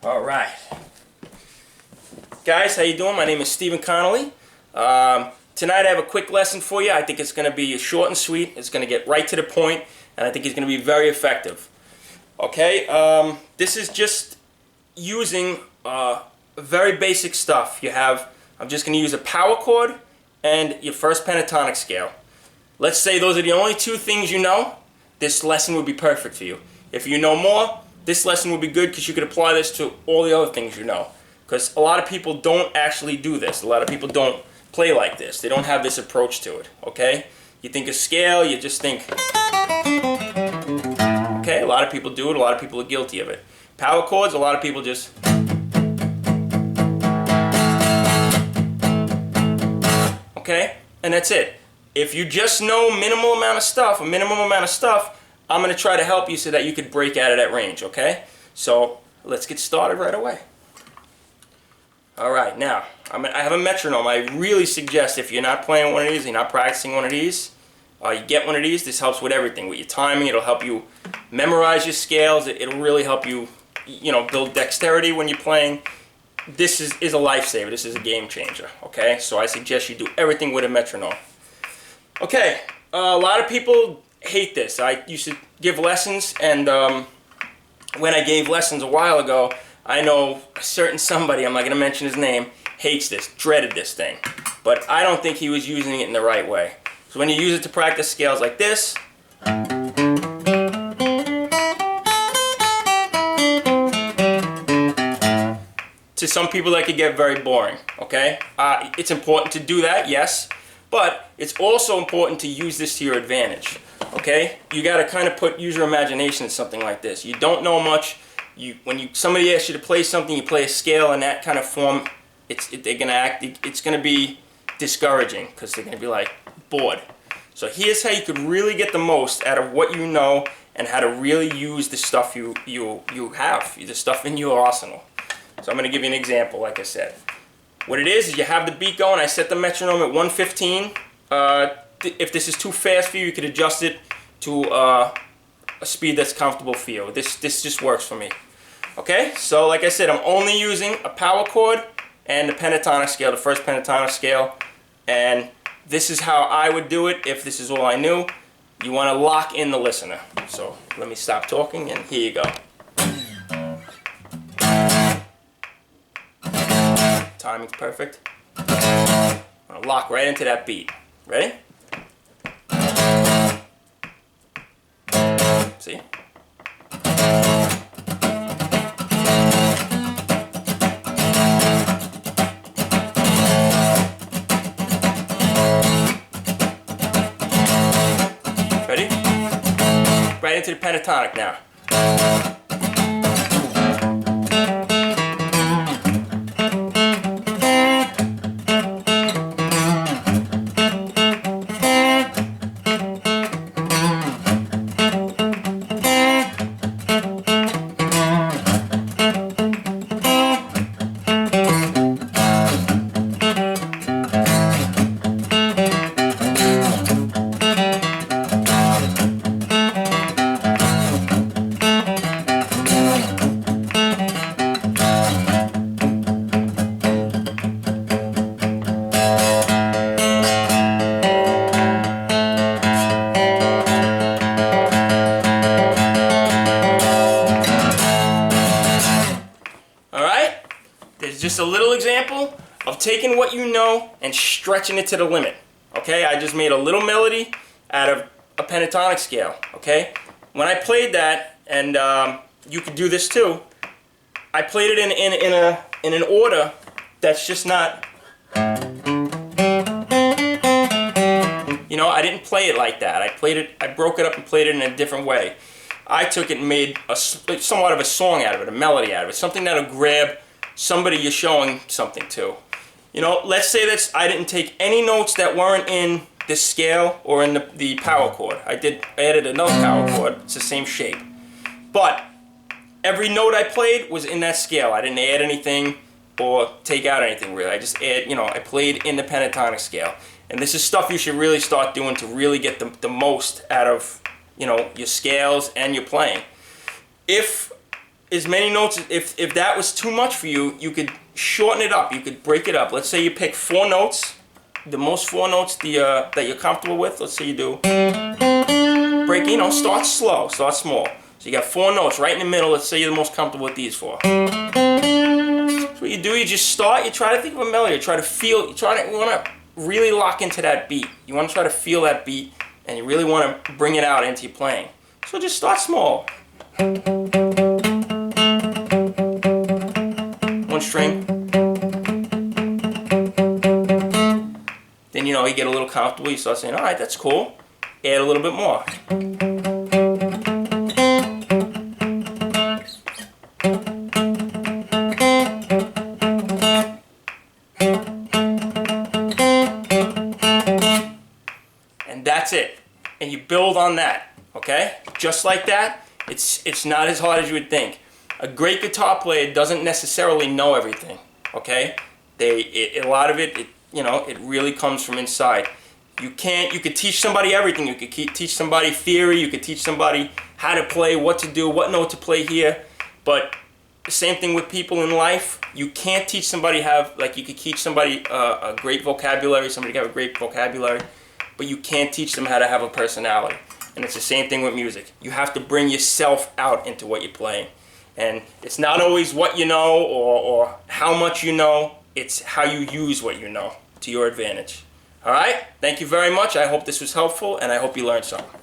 All right, guys, how you doing? My name is Stephen Connolly. Tonight I have a quick lesson for you. I think it's going to be short and sweet. It's going to get right to the point, and I think it's going to be very effective. Okay, this is just using very basic stuff. I'm just going to use a power chord and your first pentatonic scale. Let's say those are the only two things you know. This lesson would be perfect for you. If you know more, this lesson would be good because you could apply this to all the other things you know. Because a lot of people don't actually do this. A lot of people don't play like this. They don't have this approach to it, okay? You think of scale, you just think, okay, a lot of people do it, a lot of people are guilty of it. Power chords, a lot of people just, okay? And that's it. If you just know a minimum amount of stuff, I'm going to try to help you so that you could break out of that range, okay? So let's get started right away. All right, now, I have a metronome. I really suggest if you're not playing one of these, you're not practicing one of these, you get one of these. This helps with everything. With your timing, it'll help you memorize your scales. It'll really help you, build dexterity when you're playing. This is a lifesaver. This is a game changer, okay? So I suggest you do everything with a metronome. Okay, a lot of people hate this. I used to give lessons, and when I gave lessons a while ago, I know a certain somebody, I'm not going to mention his name, hates this, dreaded this thing. But I don't think he was using it in the right way. So when you use it to practice scales like this, to some people that could get very boring, okay? It's important to do that, yes, but it's also important to use this to your advantage, okay? You got to kind of use your imagination in something like this. You don't know much. When somebody asks you to play something, you play a scale in that kind of form, it's going to be discouraging because they're going to be like bored. So here's how you could really get the most out of what you know and how to really use the stuff you have, the stuff in your arsenal. So I'm going to give you an example, like I said. What it is you have the beat going. I set the metronome at 115. If this is too fast for you, you could adjust it to a speed that's comfortable for you. This just works for me. Okay, so like I said, I'm only using a power chord and the pentatonic scale, the first pentatonic scale, and this is how I would do it if this is all I knew. You want to lock in the listener. So let me stop talking, and here you go. Timing's perfect. I'm going to lock right into that beat. Ready? See? Ready? Right into the pentatonic now. Just a little example of taking what you know and stretching it to the limit. Okay, I just made a little melody out of a pentatonic scale. Okay, when I played that, and you could do this too, I played it in an order that's just not. I didn't play it like that. I broke it up and played it in a different way. I took it and made somewhat of a song out of it, a melody out of it, something that'll grab somebody you're showing something to. Let's say that I didn't take any notes that weren't in this scale or in the power chord. I added another power chord. It's the same shape. But every note I played was in that scale. I didn't add anything or take out anything really. I just I played in the pentatonic scale. And this is stuff you should really start doing to really get the most out of, your scales and your playing. If as many notes. If that was too much for you, you could shorten it up. You could break it up. Let's say you pick 4 notes, the most 4 notes that you're comfortable with. Let's say you do break. You know, start slow, start small. So you got 4 notes right in the middle. Let's say you're the most comfortable with these 4. So what you do, you just start. You try to think of a melody. You try to feel. You want to really lock into that beat. You want to try to feel that beat, and you really want to bring it out into your playing. So just start small. 1 string. Then, you know, you get a little comfortable. You start saying, all right, that's cool. Add a little bit more. And that's it. And you build on that, okay? Just like that. It's not as hard as you would think. A great guitar player doesn't necessarily know everything, okay? A lot of it, you know, it really comes from inside. You could teach somebody everything. You could teach somebody theory. You could teach somebody how to play, what to do, what note to play here. But the same thing with people in life. You can't teach somebody you could teach somebody a great vocabulary, somebody can have a great vocabulary, but you can't teach them how to have a personality. And it's the same thing with music. You have to bring yourself out into what you're playing. And it's not always what you know or how much you know. It's how you use what you know to your advantage. All right? Thank you very much. I hope this was helpful, and I hope you learned something.